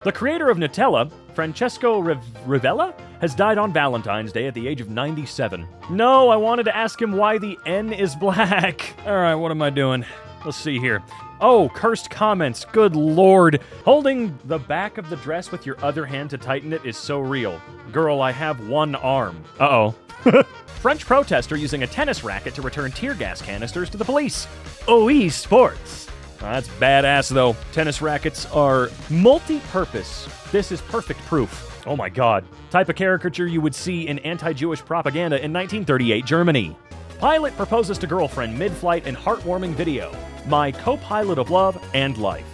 The creator of Nutella, Francesco Rivella, has died on Valentine's Day at the age of 97. No, I wanted to ask him why the N is black. Alright, what am I doing? Let's see here. Oh, cursed comments. Good lord. Holding the back of the dress with your other hand to tighten it is so real. Girl, I have one arm. Uh-oh. French protester using a tennis racket to return tear gas canisters to the police. OE Sports. That's badass, though. Tennis rackets are multi-purpose. This is perfect proof. Oh my god. Type of caricature you would see in anti-Jewish propaganda in 1938 Germany. Pilot proposes to girlfriend mid-flight in heartwarming video. My co-pilot of love and life.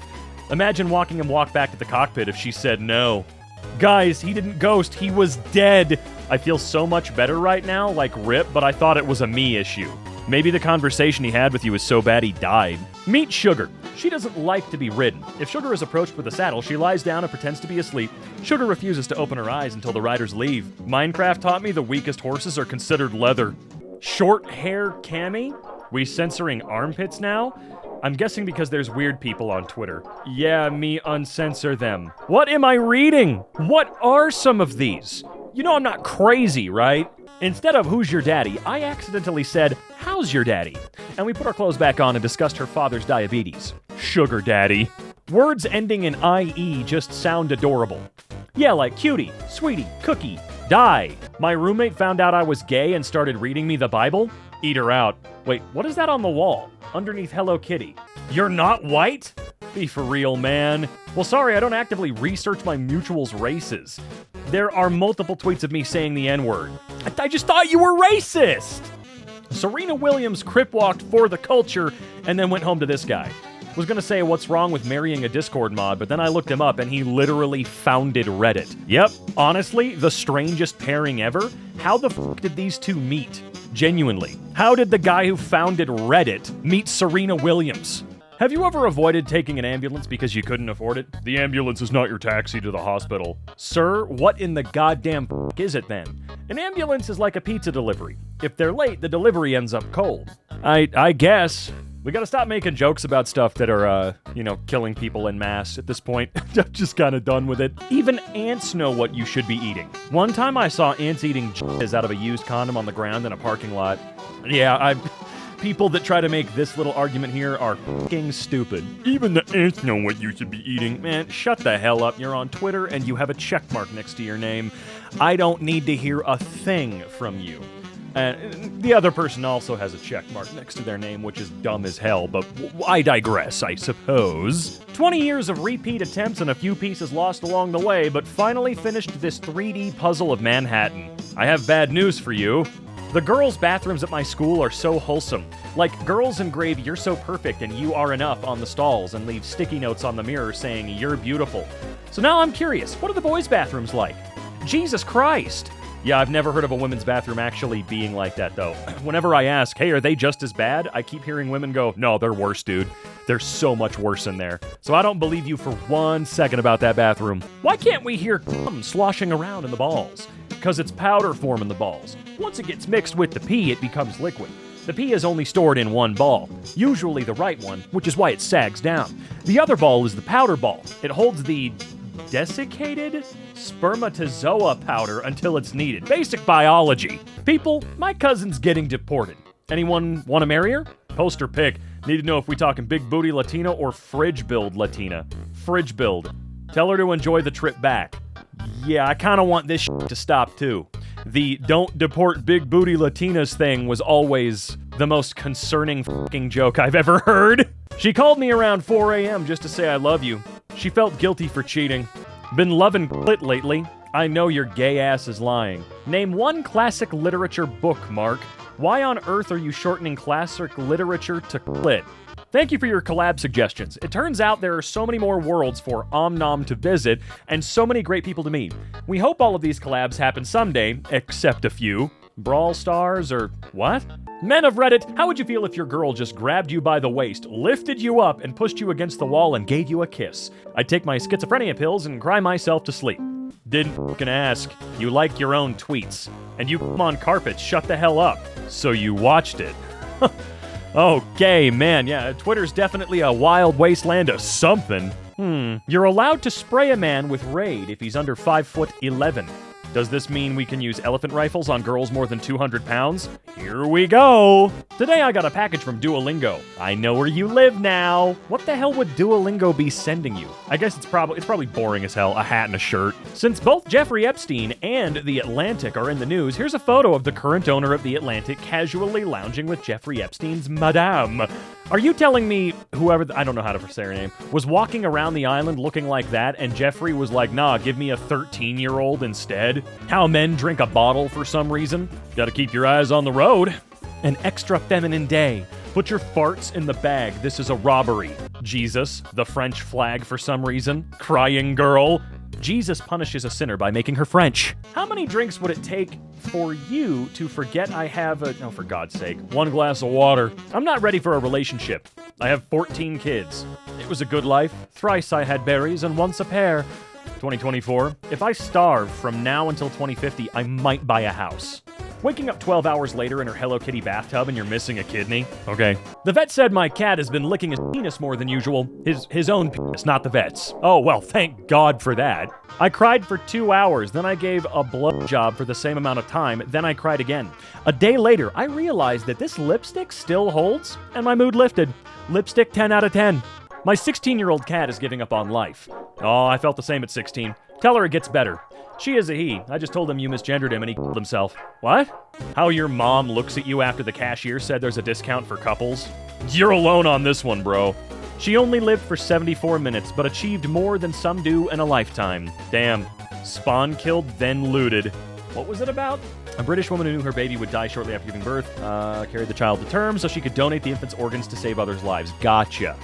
Imagine watching him walk back to the cockpit if she said no. Guys, he didn't ghost, he was dead. I feel so much better right now, like rip, but I thought it was a me issue. Maybe the conversation he had with you was so bad he died. Meet Sugar. She doesn't like to be ridden. If Sugar is approached with a saddle, she lies down and pretends to be asleep. Sugar refuses to open her eyes until the riders leave. Minecraft taught me the weakest horses are considered leather. Short hair Cammy? We censoring armpits now? I'm guessing because there's weird people on Twitter. Yeah, me uncensor them. What am I reading? What are some of these? You know I'm not crazy, right? Instead of who's your daddy, I accidentally said, how's your daddy? And we put our clothes back on and discussed her father's diabetes. Sugar daddy. Words ending in IE just sound adorable. Yeah, like cutie, sweetie, cookie, die. My roommate found out I was gay and started reading me the Bible. Eat her out. Wait, what is that on the wall? Underneath Hello Kitty. You're not white? Be for real, man. Well, sorry, I don't actively research my mutuals' races. There are multiple tweets of me saying the N-word. I just thought you were racist! Serena Williams crip-walked for the culture and then went home to this guy. Was gonna say what's wrong with marrying a Discord mod, but then I looked him up and he literally founded Reddit. Yep, honestly, the strangest pairing ever. How the f*** did these two meet? Genuinely. How did the guy who founded Reddit meet Serena Williams? Have you ever avoided taking an ambulance because you couldn't afford it? The ambulance is not your taxi to the hospital. Sir, what in the goddamn f*** is it then? An ambulance is like a pizza delivery. If they're late, the delivery ends up cold. I guess. We gotta stop making jokes about stuff that are, killing people en masse at this point. I'm just kinda done with it. Even ants know what you should be eating. One time I saw ants eating jizz out of a used condom on the ground in a parking lot. Yeah, people that try to make this little argument here are f***ing stupid. Even the ants know what you should be eating. Man, shut the hell up. You're on Twitter and you have a check mark next to your name. I don't need to hear a thing from you. And the other person also has a check mark next to their name, which is dumb as hell, but I digress, I suppose. 20 years of repeat attempts and a few pieces lost along the way, but finally finished this 3D puzzle of Manhattan. I have bad news for you. The girls' bathrooms at my school are so wholesome. Like, girls engrave "you're so perfect" and "you are enough" on the stalls and leave sticky notes on the mirror saying "you're beautiful." So now I'm curious, what are the boys' bathrooms like? Jesus Christ! Yeah, I've never heard of a women's bathroom actually being like that, though. Whenever I ask, hey, are they just as bad? I keep hearing women go, no, they're worse, dude. They're so much worse in there. So I don't believe you for 1 second about that bathroom. Why can't we hear cum sloshing around in the balls? Because it's powder form in the balls. Once it gets mixed with the pee, it becomes liquid. The pee is only stored in one ball, usually the right one, which is why it sags down. The other ball is the powder ball. It holds the desiccated spermatozoa powder until it's needed. Basic biology. People, my cousin's getting deported. Anyone want to marry her? Post her pic. Need to know if we talking big booty Latina or fridge build Latina. Fridge build. Tell her to enjoy the trip back. Yeah, I kind of want this shit to stop too. The don't deport big booty Latinas thing was always the most concerning fucking joke I've ever heard. She called me around 4 a.m. just to say I love you. She felt guilty for cheating. Been loving clit lately. I know your gay ass is lying. Name one classic literature book, Mark. Why on earth are you shortening classic literature to clit? Thank you for your collab suggestions. It turns out there are so many more worlds for Omnom to visit, and so many great people to meet. We hope all of these collabs happen someday, except a few. Brawl Stars or what? Men of Reddit, how would you feel if your girl just grabbed you by the waist, lifted you up, and pushed you against the wall and gave you a kiss? I'd take my schizophrenia pills and cry myself to sleep. Didn't fucking ask. You like your own tweets. And you come on carpets, shut the hell up. So you watched it. Okay, man, yeah, Twitter's definitely a wild wasteland of something. You're allowed to spray a man with Raid if he's under 5'11". Does this mean we can use elephant rifles on girls more than 200 pounds? Here we go! Today I got a package from Duolingo. I know where you live now. What the hell would Duolingo be sending you? I guess it's probably boring as hell, a hat and a shirt. Since both Jeffrey Epstein and The Atlantic are in the news, here's a photo of the current owner of The Atlantic casually lounging with Jeffrey Epstein's madame. Are you telling me whoever, I don't know how to say her name, was walking around the island looking like that and Jeffrey was like, nah, give me a 13-year-old instead? How men drink a bottle for some reason? Gotta keep your eyes on the road. An extra feminine day. Put your farts in the bag. This is a robbery. Jesus, the French flag for some reason. Crying girl. Jesus punishes a sinner by making her French. How many drinks would it take for you to forget I have oh, for God's sake, 1 glass of water? I'm not ready for a relationship. I have 14 kids. It was a good life. Thrice I had berries and once a pear. 2024. If I starve from now until 2050, I might buy a house. Waking up 12 hours later in her Hello Kitty bathtub and you're missing a kidney? Okay. The vet said my cat has been licking his penis more than usual. His own penis, not the vet's. Oh, well, thank God for that. I cried for 2 hours, then I gave a blowjob for the same amount of time, then I cried again. A day later, I realized that this lipstick still holds, and my mood lifted. Lipstick 10 out of 10. My 16-year-old cat is giving up on life. Oh, I felt the same at 16. Tell her it gets better. She is a he. I just told him you misgendered him and he killed himself. What? How your mom looks at you after the cashier said there's a discount for couples? You're alone on this one, bro. She only lived for 74 minutes, but achieved more than some do in a lifetime. Damn. Spawn killed, then looted. What was it about? A British woman who knew her baby would die shortly after giving birth, carried the child to term so she could donate the infant's organs to save others' lives. Gotcha.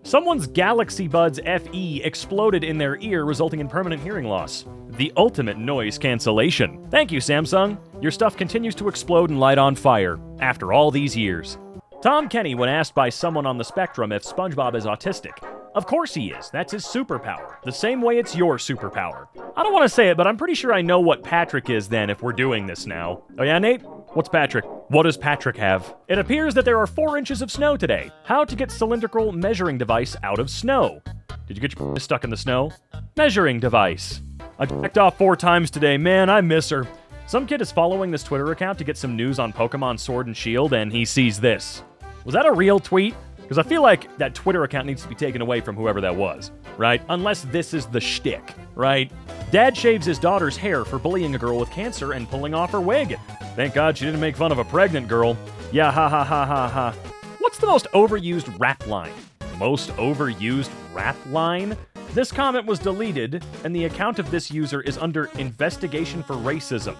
Someone's Galaxy Buds FE exploded in their ear, resulting in permanent hearing loss. The ultimate noise cancellation. Thank you, Samsung. Your stuff continues to explode and light on fire, after all these years. Tom Kenny, when asked by someone on the spectrum if SpongeBob is autistic. Of course he is. That's his superpower. The same way it's your superpower. I don't want to say it, but I'm pretty sure I know what Patrick is then if we're doing this now. Oh yeah, Nate? What's Patrick? What does Patrick have? It appears that there are 4 inches of snow today. How to get cylindrical measuring device out of snow. Did you get your stuck in the snow? Measuring device. I jacked off 4 times today. Man, I miss her. Some kid is following this Twitter account to get some news on Pokemon Sword and Shield, and he sees this. Was that a real tweet? Because I feel like that Twitter account needs to be taken away from whoever that was, right? Unless this is the shtick, right? Dad shaves his daughter's hair for bullying a girl with cancer and pulling off her wig. Thank God she didn't make fun of a pregnant girl. Yeah, ha ha ha ha ha. What's the most overused rap line? Most overused rap line? This comment was deleted, and the account of this user is under investigation for racism.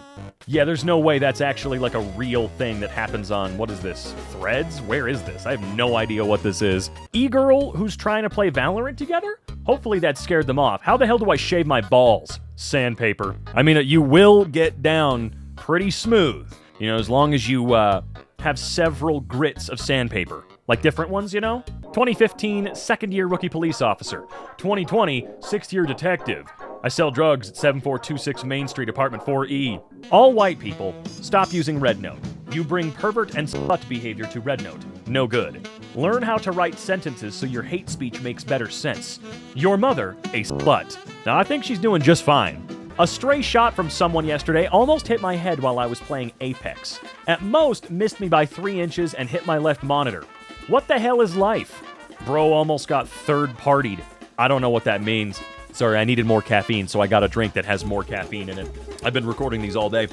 Yeah, there's no way that's actually like a real thing that happens on, what is this, Threads? Where is this? I have no idea what this is. E-girl who's trying to play Valorant together? Hopefully that scared them off. How the hell do I shave my balls? Sandpaper. I mean, you will get down pretty smooth, you know, as long as you have several grits of sandpaper. Like different ones, you know? 2015, second-year rookie police officer. 2020, sixth-year detective. I sell drugs at 7426 Main Street, apartment 4E. All white people, stop using RedNote. You bring pervert and slut behavior to RedNote. No good. Learn how to write sentences so your hate speech makes better sense. Your mother, a slut. Now, I think she's doing just fine. A stray shot from someone yesterday almost hit my head while I was playing Apex. At most, missed me by 3 inches and hit my left monitor. What the hell is life? Bro almost got third-partied. I don't know what that means. Sorry, I needed more caffeine, so I got a drink that has more caffeine in it. I've been recording these all day.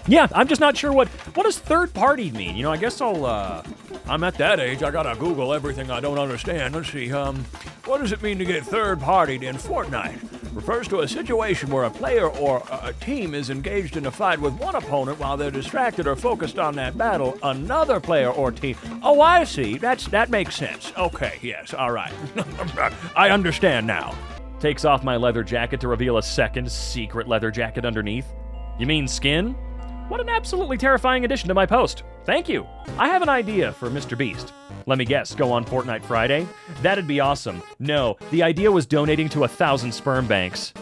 Yeah, I'm just not sure what does third-partied mean? You know, I guess I'm at that age, I gotta Google everything I don't understand. Let's see, what does it mean to get third-partied in Fortnite? Refers to a situation where a player or a team is engaged in a fight with one opponent while they're distracted or focused on that battle. Another player or team. Oh, I see. That makes sense. Okay, yes, all right. I understand now. Takes off my leather jacket to reveal a second secret leather jacket underneath. You mean skin? What an absolutely terrifying addition to my post. Thank you. I have an idea for Mr. Beast. Let me guess, go on Fortnite Friday? That'd be awesome. No, the idea was donating to 1,000 sperm banks.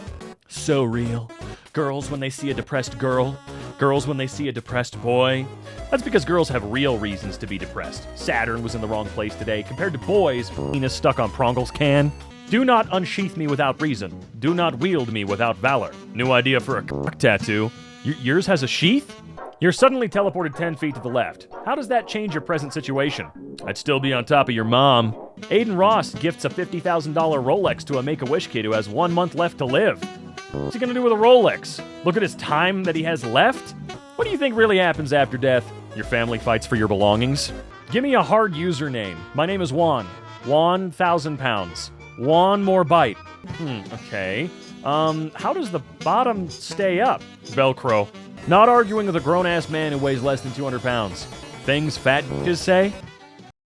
So real. Girls when they see a depressed girl. Girls when they see a depressed boy. That's because girls have real reasons to be depressed. Saturn was in the wrong place today, compared to boys, penis stuck on Prongle's can. Do not unsheath me without reason. Do not wield me without valor. New idea for a cock tattoo. Yours has a sheath? You're suddenly teleported 10 feet to the left. How does that change your present situation? I'd still be on top of your mom. Aiden Ross gifts a $50,000 Rolex to a Make-A-Wish kid who has 1 month left to live. What's he gonna do with a Rolex? Look at his time that he has left? What do you think really happens after death? Your family fights for your belongings? Give me a hard username. My name is Juan. Juan 1,000 pounds. One more bite. Okay. How does the bottom stay up? Velcro. Not arguing with a grown-ass man who weighs less than 200 pounds. Things fat bitches say?